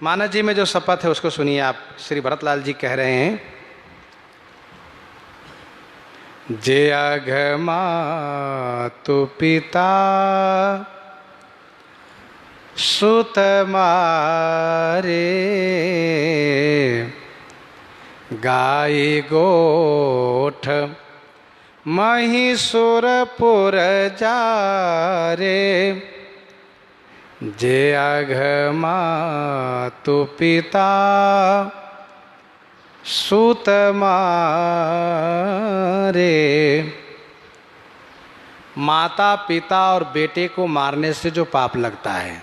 मानस जी में जो शपथ है उसको सुनिए आप। श्री भरतलाल जी कह रहे हैं, जे अघमातु पिता सुत मारे, गाई गोठ महिषुरपुर जारे, जे अघमातु पिता सुत मारे। माता पिता और बेटे को मारने से जो पाप लगता है,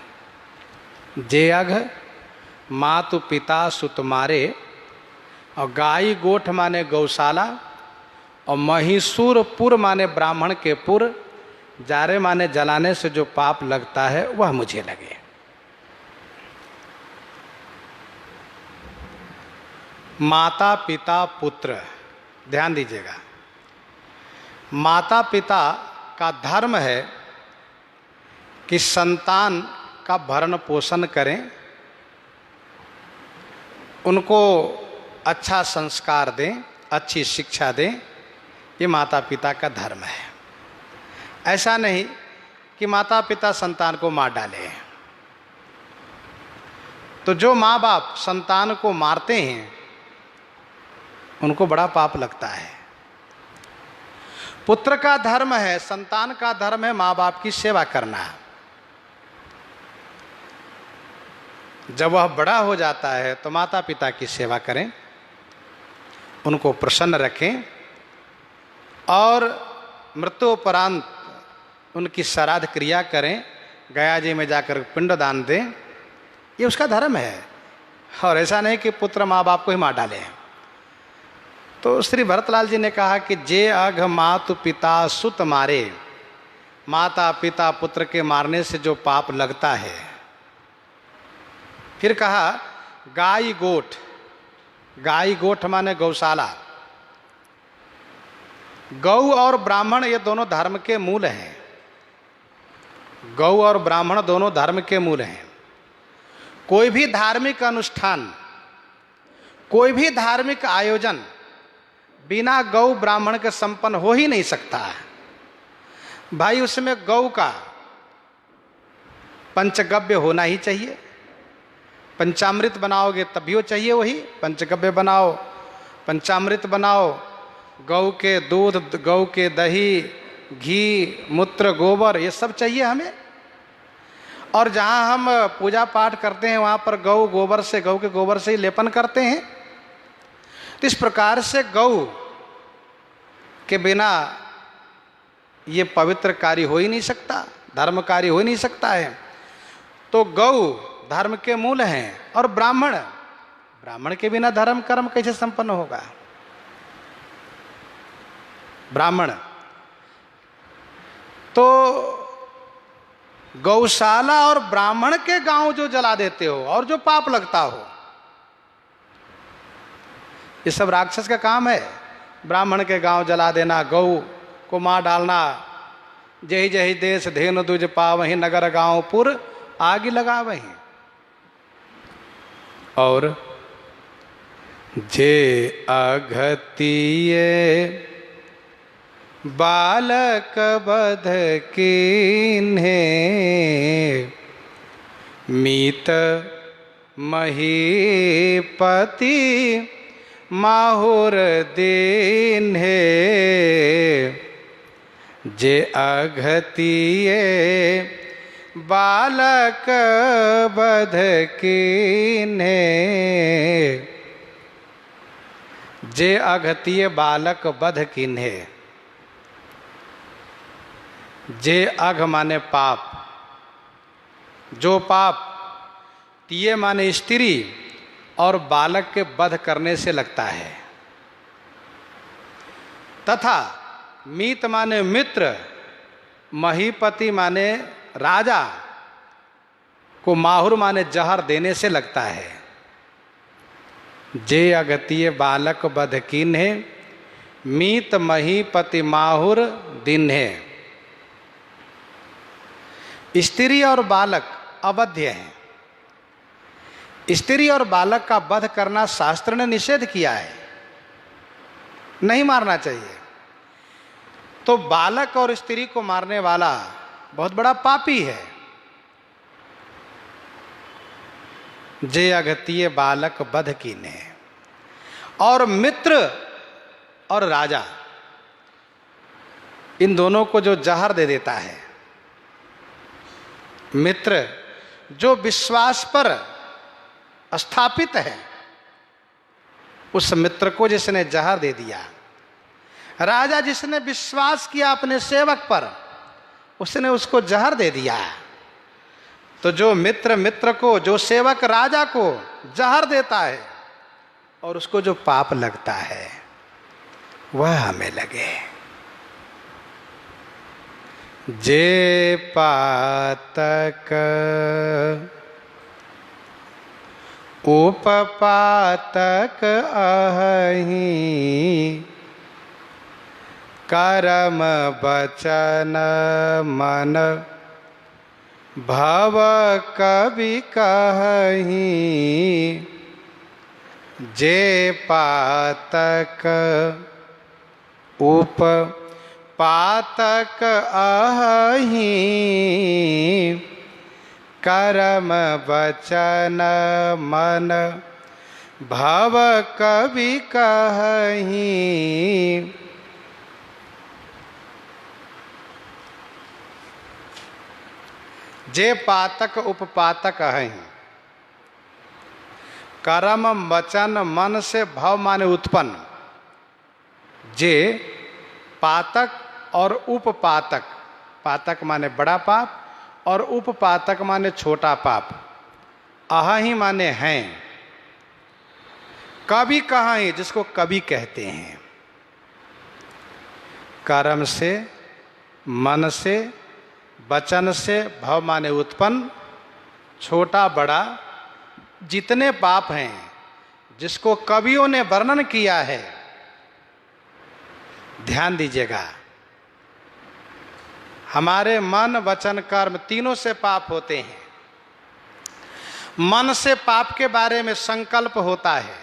जे अघ मातु पिता सुत मारे, और गाई गोठ माने गौशाला, और महिषुरपुर माने ब्राह्मण के पुर, जारे माने जलाने से जो पाप लगता है वह मुझे लगे। माता पिता पुत्र, ध्यान दीजिएगा, माता पिता का धर्म है कि संतान का भरण पोषण करें, उनको अच्छा संस्कार दें, अच्छी शिक्षा दें, ये माता पिता का धर्म है। ऐसा नहीं कि माता पिता संतान को मार डालें। तो जो माँ बाप संतान को मारते हैं उनको बड़ा पाप लगता है। पुत्र का धर्म है, संतान का धर्म है माँ बाप की सेवा करना। जब वह बड़ा हो जाता है तो माता पिता की सेवा करें, उनको प्रसन्न रखें और मृत्युपरांत उनकी श्राद्ध क्रिया करें, गया जी में जाकर पिंडदान दें, ये उसका धर्म है। और ऐसा नहीं कि पुत्र माँ बाप को ही मार डाले। तो श्री भरतलाल जी ने कहा कि जे अघ मातु पिता सुत मारे, माता पिता पुत्र के मारने से जो पाप लगता है। फिर कहा गाई गोठ, गाई गोठ माने गौशाला। गौ और ब्राह्मण ये दोनों धर्म के मूल हैं। गौ और ब्राह्मण दोनों धर्म के मूल हैं। कोई भी धार्मिक अनुष्ठान, कोई भी धार्मिक आयोजन बिना गौ ब्राह्मण के संपन्न हो ही नहीं सकता। भाई उसमें गौ का पंचगव्य होना ही चाहिए। पंचामृत बनाओगे तभी वो चाहिए, वही पंचगव्य बनाओ, पंचामृत बनाओ, गौ के दूध, गौ के दही, घी, मूत्र, गोबर, ये सब चाहिए हमें। और जहाँ हम पूजा पाठ करते हैं वहाँ पर गौ गोबर से, गौ के गोबर से ही लेपन करते हैं। तो इस प्रकार से गौ के बिना ये पवित्र कार्य हो ही नहीं सकता, धर्म कार्य हो ही नहीं सकता है। तो गौ धर्म के मूल हैं। और ब्राह्मण, ब्राह्मण के बिना धर्म कर्म कैसे संपन्न होगा? ब्राह्मण तो गौशाला और ब्राह्मण के गांव जो जला देते हो और जो पाप लगता हो, ये सब राक्षस का काम है। ब्राह्मण के गांव जला देना, गौ को मार डालना, जही जही देश धेनु दुज पावहि, नगर गांव पुर आग लगा वहीं। और जे अघतिये बालक बध कीन्हे, मीत महीपति माहुर दीन्हे, जे अघतिये बालक बध कीन्हे, जे अघतिये बालक बध कीन्हे। जे अघ माने पाप, जो पाप, तिये माने स्त्री और बालक के वध करने से लगता है। तथा मीत माने मित्र, महीपति माने राजा को माहुर माने जहर देने से लगता है। जे अगतिय बालक बध कीन्हे, मीत महीपति माहुर दिन्हे। स्त्री और बालक अवध्य हैं। स्त्री और बालक का वध करना शास्त्र ने निषेध किया है, नहीं मारना चाहिए। तो बालक और स्त्री को मारने वाला बहुत बड़ा पापी है। जे अगतिय बालक बध कीन्हे। और मित्र और राजा, इन दोनों को जो जहर दे देता है, मित्र जो विश्वास पर स्थापित है, उस मित्र को जिसने जहर दे दिया, राजा जिसने विश्वास किया अपने सेवक पर, उसने उसको जहर दे दिया। तो जो मित्र को, जो सेवक राजा को जहर देता है और उसको जो पाप लगता है वह हमें लगे। जे पातक उपपातक अहि, कर्म बचन मन भव कवि कहि। जे पातक उप पातक अहि, कर्म बचन मन भव कवि कहि। जे पातक उपपातक हैं, कर्म वचन मन से भव माने उत्पन्न। जे पातक और उपपातक, पातक माने बड़ा पाप और उपपातक माने छोटा पाप। अहि माने हैं। कवि कहाँ है, जिसको कवि कहते हैं। कर्म से, मन से, वचन से, भव माने उत्पन्न, छोटा बड़ा जितने पाप हैं जिसको कवियों ने वर्णन किया है, ध्यान दीजिएगा। हमारे मन वचन कर्म तीनों से पाप होते हैं। मन से पाप के बारे में संकल्प होता है,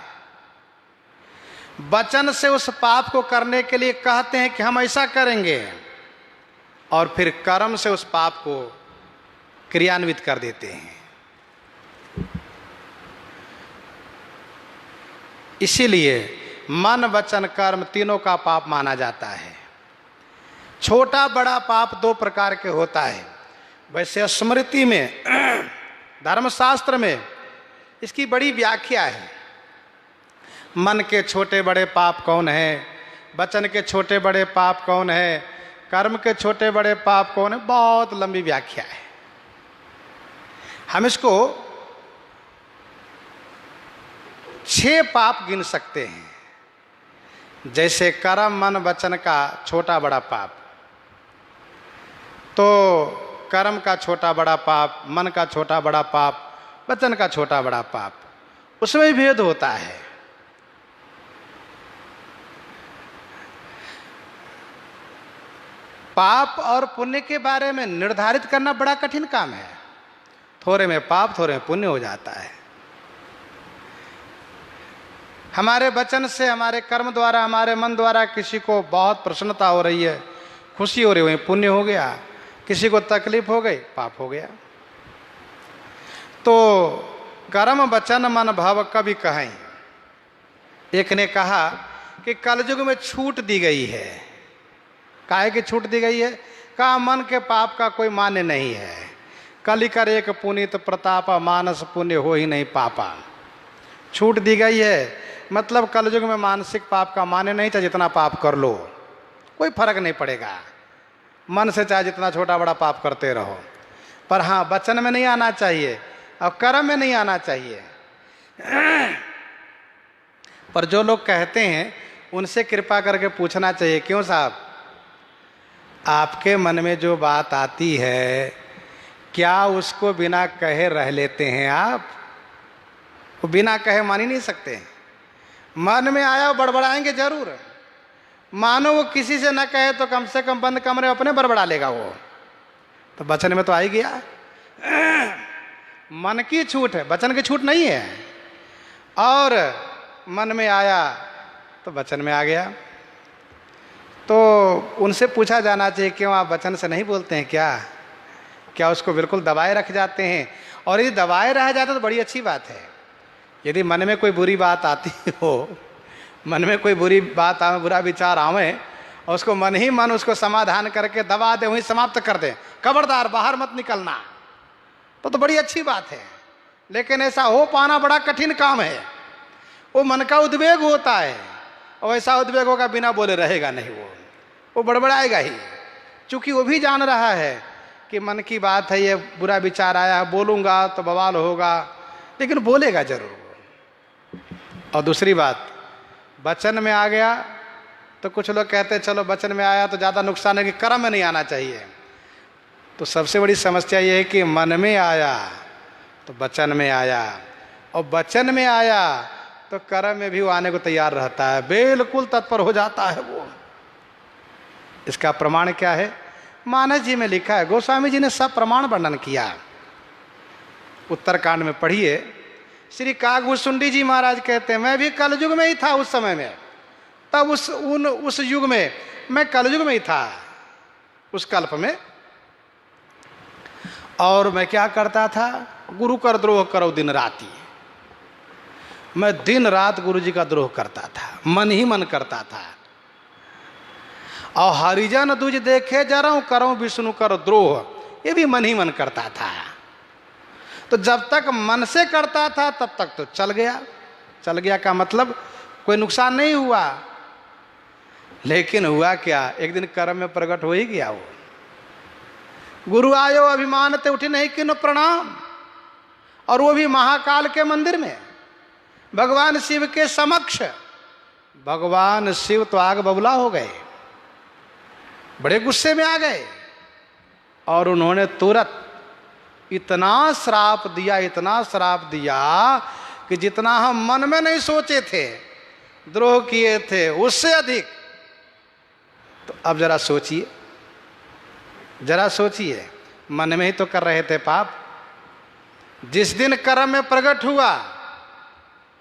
वचन से उस पाप को करने के लिए कहते हैं कि हम ऐसा करेंगे, और फिर कर्म से उस पाप को क्रियान्वित कर देते हैं। इसीलिए मन वचन कर्म तीनों का पाप माना जाता है। छोटा बड़ा पाप दो प्रकार के होता है। वैसे स्मृति में, धर्मशास्त्र में इसकी बड़ी व्याख्या है। मन के छोटे बड़े पाप कौन है, वचन के छोटे बड़े पाप कौन है, कर्म के छोटे बड़े पाप कौन है, बहुत लंबी व्याख्या है। हम इसको 6 पाप गिन सकते हैं। जैसे कर्म मन वचन का छोटा बड़ा पाप, तो कर्म का छोटा बड़ा पाप, मन का छोटा बड़ा पाप, वचन का छोटा बड़ा पाप, उसमें भी भेद होता है। पाप और पुण्य के बारे में निर्धारित करना बड़ा कठिन काम है। थोड़े में पाप थोड़े में पुण्य हो जाता है। हमारे वचन से, हमारे कर्म द्वारा, हमारे मन द्वारा किसी को बहुत प्रसन्नता हो रही है, खुशी हो रही है, पुण्य हो गया। किसी को तकलीफ हो गई, पाप हो गया। तो कर्म वचन मन भव कवि कहें। एक ने कहा कि कलयुग में छूट दी गई है। काहे की छूट दी गई है? कहा मन के पाप का कोई मान्य नहीं है। कलि कर एक पुनीत प्रताप, मानस पुण्य हो ही नहीं पापा। छूट दी गई है, मतलब कलयुग में मानसिक पाप का मान्य नहीं, चाहे जितना पाप कर लो कोई फर्क नहीं पड़ेगा। मन से चाहे जितना छोटा बड़ा पाप करते रहो, पर हाँ वचन में नहीं आना चाहिए और कर्म में नहीं आना चाहिए। पर जो लोग कहते हैं उनसे कृपा करके पूछना चाहिए, क्यों साहब, आपके मन में जो बात आती है क्या उसको बिना कहे रह लेते हैं आप? वो बिना कहे मान ही नहीं सकते। मन में आया वो बड़बड़ाएंगे जरूर। मानो वो किसी से न कहे तो कम से कम बंद कमरे अपने बड़बड़ा लेगा वो। तो वचन में तो आ ही गया। मन की छूट है, वचन की छूट नहीं है। और मन में आया तो वचन में आ गया। तो उनसे पूछा जाना चाहिए, क्यों आप वचन से नहीं बोलते हैं क्या उसको बिल्कुल दबाए रख जाते हैं? और यदि दबाए रह जाते तो बड़ी अच्छी बात है। यदि मन में कोई बुरी बात आती हो, मन में कोई बुरी बात आवे, बुरा विचार आवे, और उसको मन ही मन उसको समाधान करके दबा दे, वहीं समाप्त कर दे, खबरदार बाहर मत निकलना, तो बड़ी अच्छी बात है। लेकिन ऐसा हो पाना बड़ा कठिन काम है। वो मन का उद्वेग होता है, और ऐसा उद्वेग होगा बिना बोले रहेगा नहीं, वो बड़बड़ाएगा ही। चूंकि वो भी जान रहा है कि मन की बात है, ये बुरा विचार आया, बोलूँगा तो बवाल होगा, लेकिन बोलेगा जरूर। और दूसरी बात, वचन में आ गया तो कुछ लोग कहते हैं चलो वचन में आया तो ज़्यादा नुकसान है कि कर्म में नहीं आना चाहिए। तो सबसे बड़ी समस्या ये है कि मन में आया तो वचन में आया, और वचन में आया तो कर्म में भी वो आने को तैयार रहता है, बिल्कुल तत्पर हो जाता है वो। इसका प्रमाण क्या है? मानस जी में लिखा है, गोस्वामी जी ने सब प्रमाण वर्णन किया। उत्तरकांड में पढ़िए, श्री कागभूषुंडी जी महाराज कहते हैं, मैं भी कलयुग में ही था उस समय में, तब उस युग में मैं कलयुग में ही था, उस कल्प में। और मैं क्या करता था? गुरु कर द्रोह करो दिन राती। मैं दिन रात गुरु जी का द्रोह करता था, मन ही मन करता था। और हरिजन दूज देखे जरऊं करो विष्णु कर द्रोह, ये भी मन ही मन करता था। तो जब तक मन से करता था तब तक तो चल गया का मतलब कोई नुकसान नहीं हुआ। लेकिन हुआ क्या, एक दिन कर्म में प्रकट हो ही गया वो। गुरु आयो अभिमान ते उठे नहीं किनो प्रणाम, और वो भी महाकाल के मंदिर में भगवान शिव के समक्ष। भगवान शिव तो आग बबूला हो गए, बड़े गुस्से में आ गए, और उन्होंने तुरंत इतना श्राप दिया कि जितना हम मन में नहीं सोचे थे, द्रोह किए थे, उससे अधिक। तो अब जरा सोचिए, मन में ही तो कर रहे थे पाप। जिस दिन कर्म में प्रकट हुआ,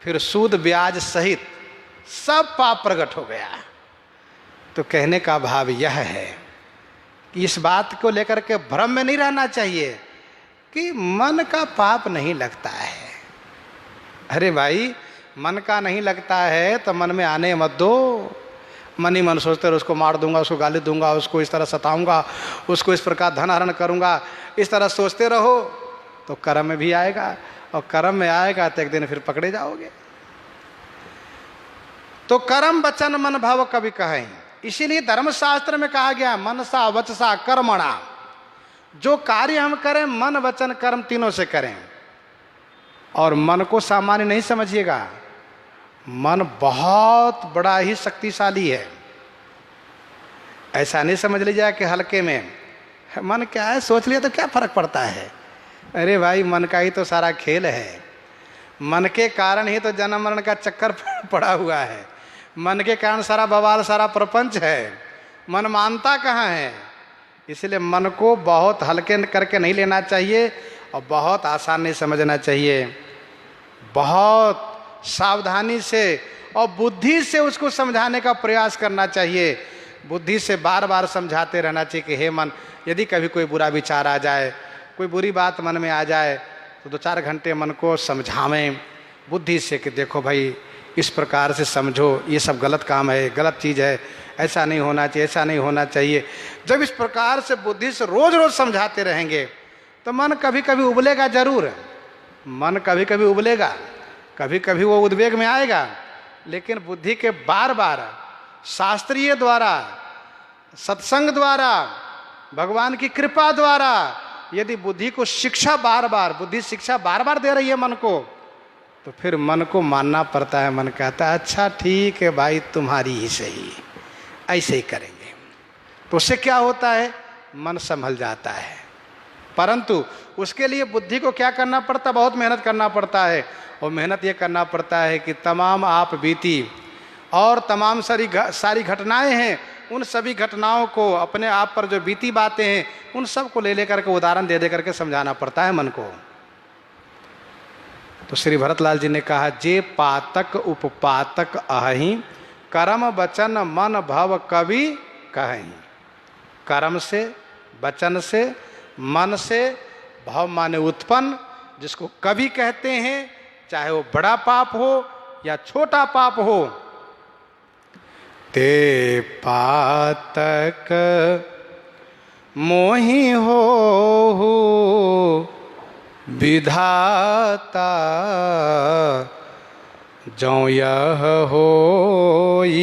फिर सूद ब्याज सहित सब पाप प्रकट हो गया। तो कहने का भाव यह है कि इस बात को लेकर के भ्रम में नहीं रहना चाहिए कि मन का पाप नहीं लगता है। अरे भाई, मन का नहीं लगता है तो मन में आने मत दो। मन ही मन सोचते रहो, उसको मार दूंगा, उसको गाली दूंगा, उसको इस तरह सताऊंगा, उसको इस प्रकार धन हरण करूंगा, इस तरह सोचते रहो तो कर्म में भी आएगा, और कर्म में आएगा तो एक दिन फिर पकड़े जाओगे। तो कर्म वचन मन भाव कभी कहें। इसीलिए धर्मशास्त्र में कहा गया, मनसा वचसा कर्मणा, जो कार्य हम करें मन वचन कर्म तीनों से करें। और मन को सामान्य नहीं समझिएगा, मन बहुत बड़ा ही शक्तिशाली है। ऐसा नहीं समझ लीजिए कि हल्के में मन क्या है, सोच लिया तो क्या फर्क पड़ता है। अरे भाई, मन का ही तो सारा खेल है। मन के कारण ही तो जन्म मरण का चक्कर पड़ा हुआ है। मन के कारण सारा बवाल, सारा प्रपंच है। मन मानता कहाँ है? इसलिए मन को बहुत हल्के करके नहीं लेना चाहिए, और बहुत आसान नहीं समझना चाहिए। बहुत सावधानी से और बुद्धि से उसको समझाने का प्रयास करना चाहिए। बुद्धि से बार बार समझाते रहना चाहिए कि हे मन, यदि कभी कोई बुरा विचार आ जाए, कोई बुरी बात मन में आ जाए, तो 2-4 घंटे मन को समझावें बुद्धि से कि देखो भाई, इस प्रकार से समझो, ये सब गलत काम है, गलत चीज़ है, ऐसा नहीं होना चाहिए, ऐसा नहीं होना चाहिए। जब इस प्रकार से बुद्धि से रोज रोज समझाते रहेंगे तो मन कभी कभी उबलेगा जरूर। मन कभी कभी उबलेगा, कभी कभी वो उद्वेग में आएगा, लेकिन बुद्धि के बार बार शास्त्रीय द्वारा, सत्संग द्वारा, भगवान की कृपा द्वारा, यदि बुद्धि को शिक्षा बार बार, बुद्धि शिक्षा बार बार दे रही है मन को, तो फिर मन को मानना पड़ता है। मन कहता है अच्छा ठीक है भाई, तुम्हारी ही सही, ऐसे ही करेंगे। तो उससे क्या होता है, मन संभल जाता है। परंतु उसके लिए बुद्धि को क्या करना पड़ता है, बहुत मेहनत करना पड़ता है। और मेहनत ये करना पड़ता है कि तमाम आप बीती और तमाम सारी घटनाएं हैं, उन सभी घटनाओं को, अपने आप पर जो बीती बातें हैं, उन सब को ले लेकर के उदाहरण दे करके समझाना पड़ता है मन को। तो श्री भरतलाल जी ने कहा, जे पातक उपपातक अहि, कर्म वचन मन भव कवि कहीं। कर्म से, वचन से, मन से, भव माने उत्पन्न, जिसको कवि कहते हैं, चाहे वो बड़ा पाप हो या छोटा पाप हो। ते पातक मोहि हो विधाता, जौ यह होई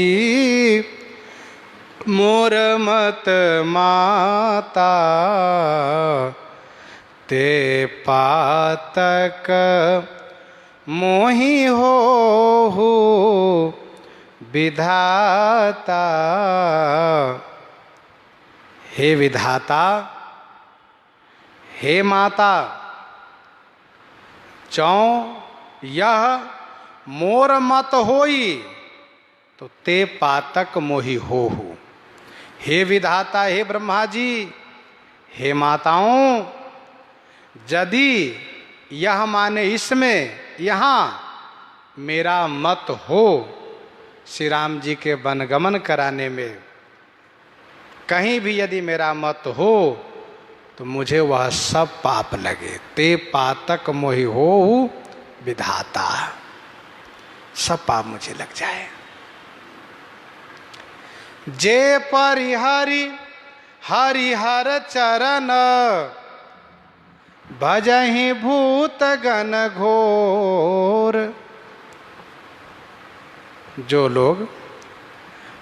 मोर मत माता। ते पातक मोहि हो विधाता। हे विधाता, हे माता, चौ यह मोर मत होई, तो ते पातक मोहि हो। हे विधाता, हे ब्रह्मा जी, हे माताओं, यदि यह माने इसमें, यहाँ मेरा मत हो, श्री राम जी के वनगमन कराने में कहीं भी यदि मेरा मत हो, तो मुझे वह सब पाप लगे। ते पातक मोहि हो विधाता, सब पाप मुझे लग जाए। जे परिहरि हरिहर चरण, भजहि भूत गण घोर। जो लोग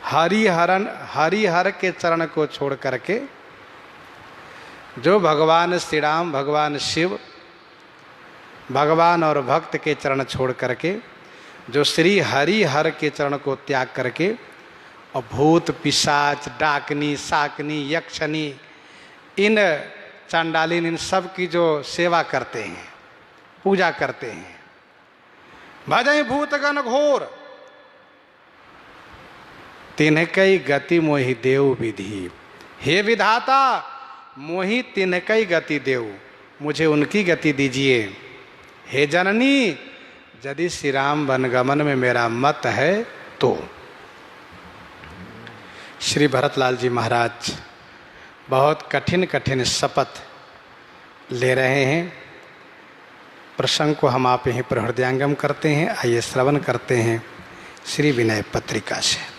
हरिहर के चरण को छोड़ करके, जो भगवान श्री राम, भगवान शिव, भगवान और भक्त के चरण छोड़ करके, जो श्री हरिहर के चरण को त्याग करके, और भूत पिशाच डाकनी शाकनी यक्षनी इन चांडालिन इन सब की जो सेवा करते हैं, पूजा करते हैं, भजहि भूतगण घोर, तिनकई गति मोहि देव विधि। हे विधाता, मोहि तिनकई गति देव, मुझे उनकी गति दीजिए। हे जननी, यदि श्री राम वनगमन में मेरा मत है तो। श्री भरतलाल जी महाराज बहुत कठिन कठिन शपथ ले रहे हैं। प्रसंग को हम आप यहीं पर हृदयंगम करते हैं। आइए श्रवण करते हैं श्री विनय पत्रिका से।